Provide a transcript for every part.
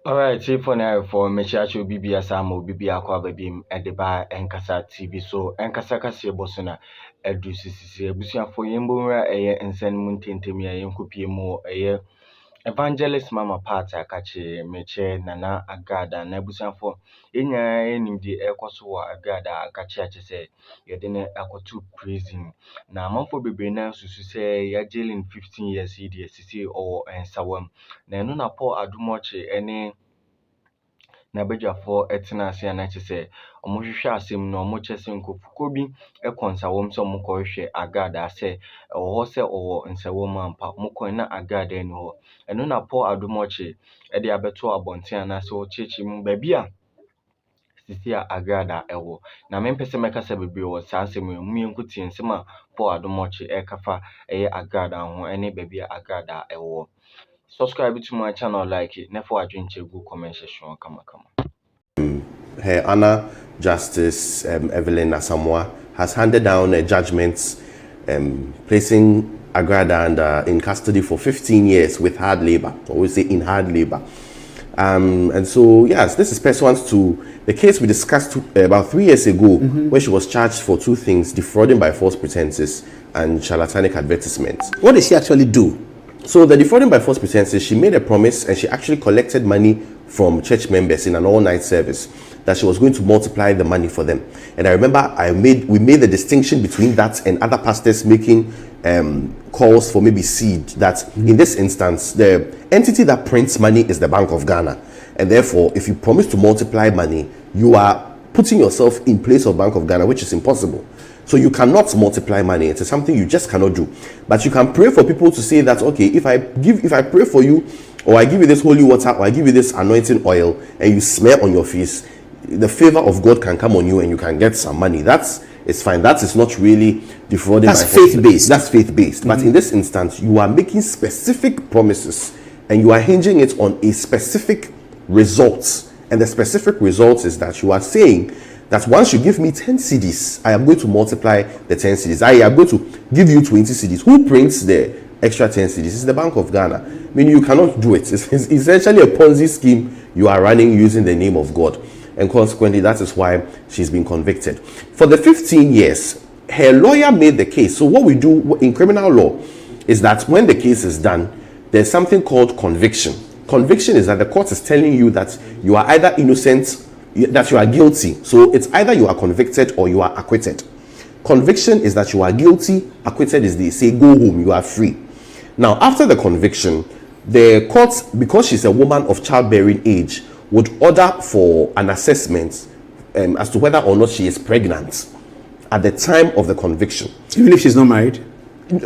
Alright, see for now for Mechacho Bibia Samo Bibia Kwababim at the bar Enkasa TV so Enkasa Kasia Bosona Edu Sisi Busia for Yembura and send Muntintimia Yankupi mo Evangelist Mama Pata Kachi Meche Nana Agada Nebusan for Inya enim di Ekoswa Agada Kachi say Yadine Akotu prison. Na Mamfo Bibina Susu say ya jail in 15 years CDSC or and Sawam. Na no na po adumoche any na badwafoɔ tena ase a na kyerɛ sɛ wɔrehwehwɛ asɛm na wɔkyerɛ sɛ nkurɔfokuo bi kɔ nsawam sɛ wɔrekɔhwehwɛ Agradaa sɛ ɛwɔ hɔ sɛ ɔwɔ nsawam ampa. Wɔkɔe na Agradaa nni hɔ. Ɛno na Paul Adomɔkye de abɛto abɔnten anaasɛ ɔkyerɛkyerɛ mu baabi a sisi a Agradaa ɛwɔ. Na mempɛ sɛ mɛkasa bebree wɔ saa asɛm yi mu. Yɛnkotie nsɛm a Paul Adomɔkye ɛreka fa Agradaa ho ne baabi a Agradaa ɛwɔ. Subscribe to my channel, like it. Never watch go comment section. Come on. Her Honor Justice Evelyn Asamoah has handed down a judgment placing Agradaa in custody for 15 years with hard labor, or we say in hard labor. And so, yes, this is pursuant to the case we discussed about 3 years ago, where she was charged for two things: defrauding by false pretenses and charlatanic advertisements. What did she actually do? So the defrauding by false pretenses, she made a promise and she actually collected money from church members in an all-night service that she was going to multiply the money for them. And I remember we made the distinction between that and other pastors making calls for maybe seed, that in this instance, the entity that prints money is the Bank of Ghana. And therefore, if you promise to multiply money, you are putting yourself in place of Bank of Ghana, which is impossible. So you cannot multiply money. It's something you just cannot do. But you can pray for people to say that, okay, if I pray for you, or I give you this holy water, or I give you this anointing oil, and you smear on your face, the favor of God can come on you and you can get some money. It's fine. That is not really defrauding. That's faith-based. That's faith-based. But in this instance, you are making specific promises and you are hinging it on a specific results. And the specific results is that you are saying that once you give me 10 CDs, I am going to multiply the 10 CDs. I am going to give you 20 CDs. Who prints the extra 10 CDs? It's the Bank of Ghana. I mean, you cannot do it. It's essentially a Ponzi scheme you are running using the name of God. And consequently, that is why she's been convicted. For the 15 years, her lawyer made the case. So what we do in criminal law is that when the case is done, there's something called conviction. Conviction is that the court is telling you that you are either innocent, that you are guilty. So it's either you are convicted or you are acquitted. Conviction is that you are guilty. Acquitted is they say go home, you are free. Now after the conviction, the court, because she's a woman of childbearing age, would order for an assessment as to whether or not she is pregnant at the time of the conviction. Even if she's not married?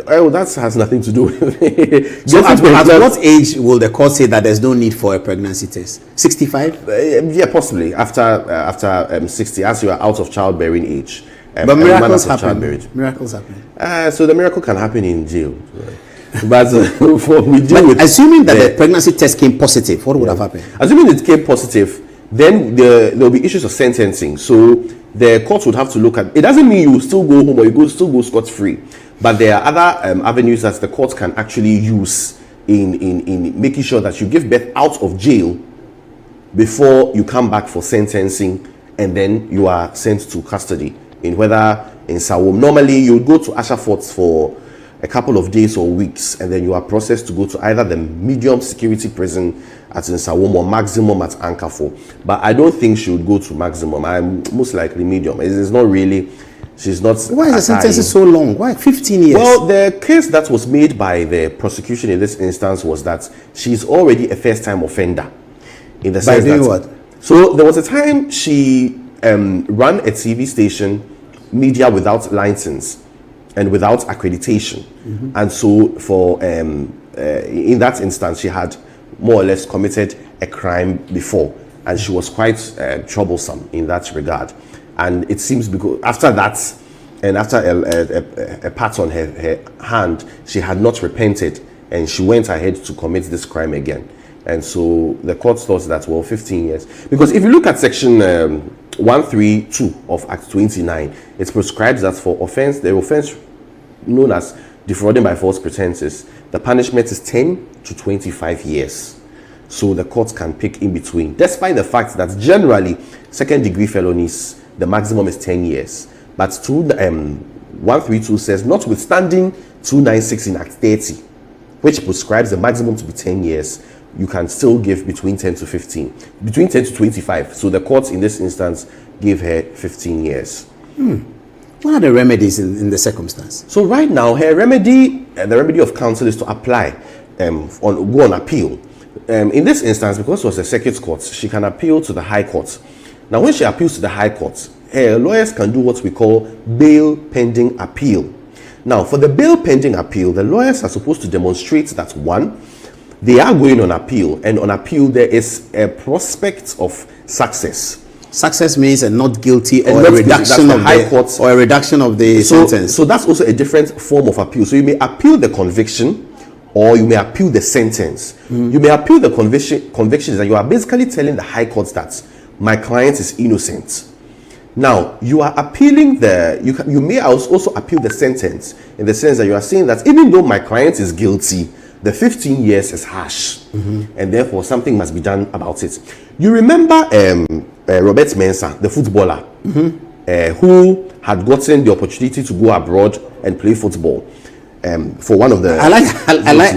Oh, that has nothing to do with it. So at what age will the court say that there's no need for a pregnancy test? 65? Yeah, possibly after 60, as you are out of childbearing age. But miracles happen. Miracles happen. So the miracle can happen in jail. Right? But assuming that the pregnancy test came positive, what would have happened? Assuming it came positive, then there will be issues of sentencing. So the court would have to look at. It doesn't mean you still go home or you still go scot-free. But there are other avenues that the court can actually use in making sure that you give birth out of jail before you come back for sentencing, and then you are sent to custody in Sawom. Normally, you go to Ashafort for a couple of days or weeks, and then you are processed to go to either the medium security prison at Sawom or maximum at Ankafor. But I don't think she would go to maximum. I'm most likely medium. It's not really. She's not. Why is the sentence so long? Why 15 years? Well, the case that was made by the prosecution in this instance was that she's already a first-time offender. In the sense that what? So there was a time she ran a TV station, media without license and without accreditation, and so for in that instance she had more or less committed a crime before, and she was quite troublesome in that regard. And it seems because after that, and after a pat on her hand, she had not repented, and she went ahead to commit this crime again. And so the court thought that, well, 15 years. Because if you look at section 132 of Act 29, it prescribes that for the offense known as defrauding by false pretenses, the punishment is 10 to 25 years. So the courts can pick in between, despite the fact that generally second-degree felonies, the maximum is 10 years. But 132 says, notwithstanding 296 in Act 30, which prescribes the maximum to be 10 years, you can still give between 10 to 15, between 10 to 25. So the courts in this instance gave her 15 years. What are the remedies in the circumstance? So right now, her remedy, the remedy of counsel is to apply, go on appeal. In this instance, because it was a circuit court, she can appeal to the High Court. Now, when she appeals to the High Court, her lawyers can do what we call bail pending appeal. Now, for the bail pending appeal, the lawyers are supposed to demonstrate that, one, they are going on appeal, and on appeal there is a prospect of success. Success means a not guilty And or not a guilty, that's reduction the of High Court. or a reduction of the sentence. So that's also a different form of appeal. So you may appeal the conviction, or you may appeal the sentence. You may appeal the convictions, that you are basically telling the High Court that my client is innocent. Now, you are appealing you may also appeal the sentence, in the sense that you are saying that even though my client is guilty, the 15 years is harsh, and therefore something must be done about it. You remember Robert Mensah, the footballer, who had gotten the opportunity to go abroad and play football for one of the... I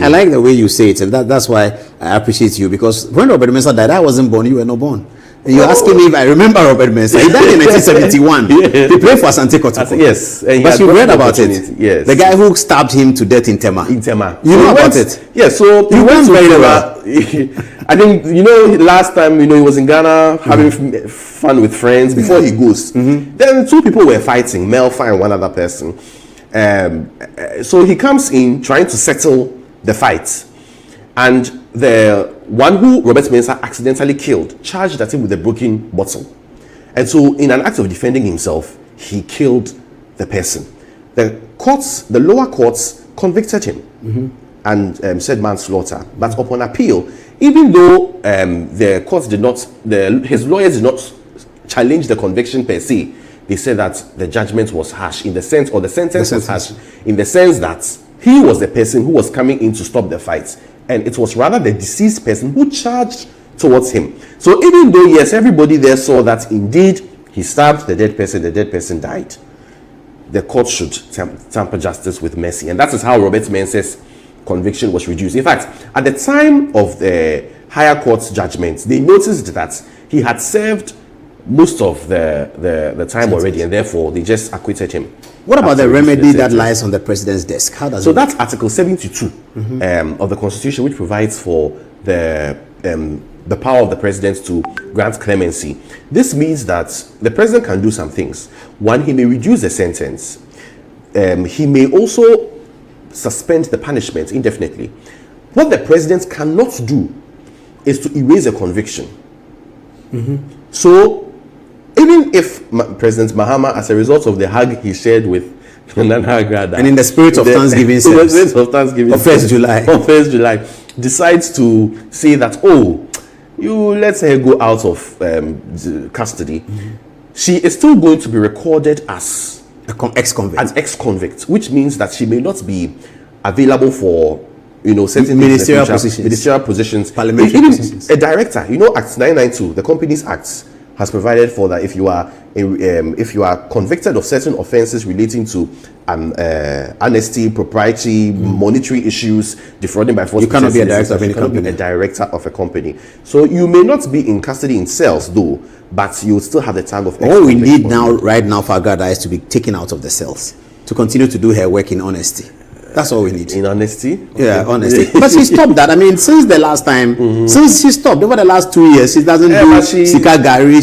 like the way you say it, and that's why I appreciate you, because when Robert Mensah died, I wasn't born, you were not born. And you're asking me if I remember Robert Mensah. He died in 1971. He played for Asante Kotoko. Yes. But you read about it. Yes. The guy who stabbed him to death in Tema. In Tema. You know about it? Yeah, so he went very well. I think, last time, he was in Ghana having fun with friends before he goes. Then two people were fighting, Melfa and one other person. So he comes in trying to settle the fight. And the one who Robert Mensah accidentally killed charged at him with a broken bottle. And so in an act of defending himself, he killed the person. The lower courts convicted him and said manslaughter. But upon appeal, even though the courts his lawyers did not challenge the conviction per se, they said that the judgment was harsh in the sense, or the sentence was harsh in the sense that he was the person who was coming in to stop the fight, and it was rather the deceased person who charged towards him. So even though, yes, everybody there saw that indeed he stabbed the dead person died, the court should temper justice with mercy. And that is how Robert Mensah's conviction was reduced. In fact, at the time of the higher court's judgment, they noticed that he had served most of the time already, and therefore they just acquitted him. What about the remedy that lies on the president's desk? How does so that's Article 72 of the Constitution, which provides for the power of the president to grant clemency. This means that the president can do some things. One, he may reduce the sentence. He may also suspend the punishment indefinitely. What the president cannot do is to erase a conviction. So even if President Mahama, as a result of the hug he shared with Saçk Agradaa, and in the spirit of Thanksgiving, on 1st July, decides to say that, you let her go out of custody, she is still going to be recorded as an ex-convict, which means that she may not be available for certain ministerial positions, parliamentary positions. A director, Act 992, the Companies Act, has provided for that if you are convicted of certain offences relating to honesty, propriety, monetary issues, defrauding by force, you cannot be a director of any company. You cannot be a director of a company. So you may not be in custody in cells, though, but you still have the tag of. All we need right now for Agradaa is to be taken out of the cells to continue to do her work in honesty. That's all we need. In honesty? Yeah, honesty. But she stopped that. I mean, since the last time, since she stopped, over the last 2 years, she doesn't do Sika Gari.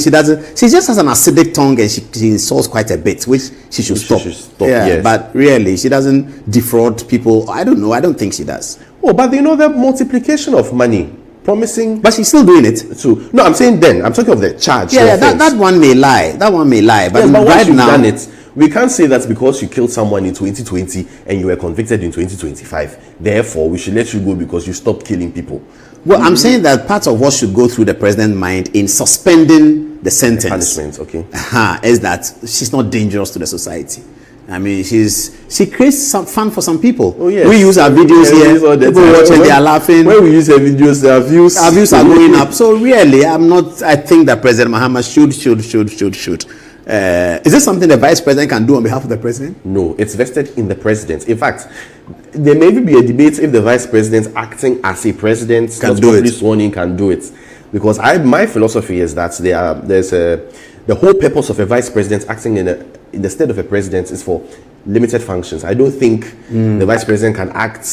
She just has an acidic tongue, and she insults quite a bit, which she should stop. Yes. But really, she doesn't defraud people. I don't know. I don't think she does. Oh, but the multiplication of money, promising. But she's still doing it. No, I'm saying I'm talking of the charge. Yeah, that one may lie. That one may lie. But, but right now, done it, we can't say that because you killed someone in 2020 and you were convicted in 2025, therefore we should let you go because you stopped killing people. Well, I'm saying that part of what should go through the president's mind in suspending the sentence, punishment, okay, is that she's not dangerous to the society. I mean, she creates some fun for some people. Oh, yes. We use our videos here. People watch and they are laughing. When we use her videos, our views are going up. So really, I think that President Mahama should. Is this something the vice president can do on behalf of the president? No, it's vested in the president. In fact, there may even be a debate if the vice president acting as a president can do it. Sworn in can do it. Because my philosophy is that the whole purpose of a vice president acting in the stead of a president is for limited functions. I don't think the vice president can act,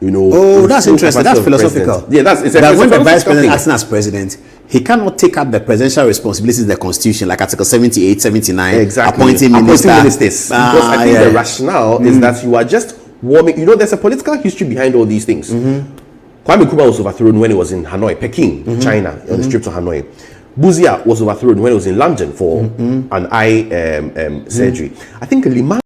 Oh, that's interesting. That's philosophical. Yeah, that when the vice president acting as president, he cannot take up the presidential responsibilities in the constitution, like Article 78, 79, exactly. appointing ministers. Because I think the rationale is that you are just warming. There's a political history behind all these things. Kwame Nkrumah was overthrown when he was in Hanoi, Peking, China, on the trip to Hanoi. Buzia was overthrown when he was in London for an eye surgery. I think Liman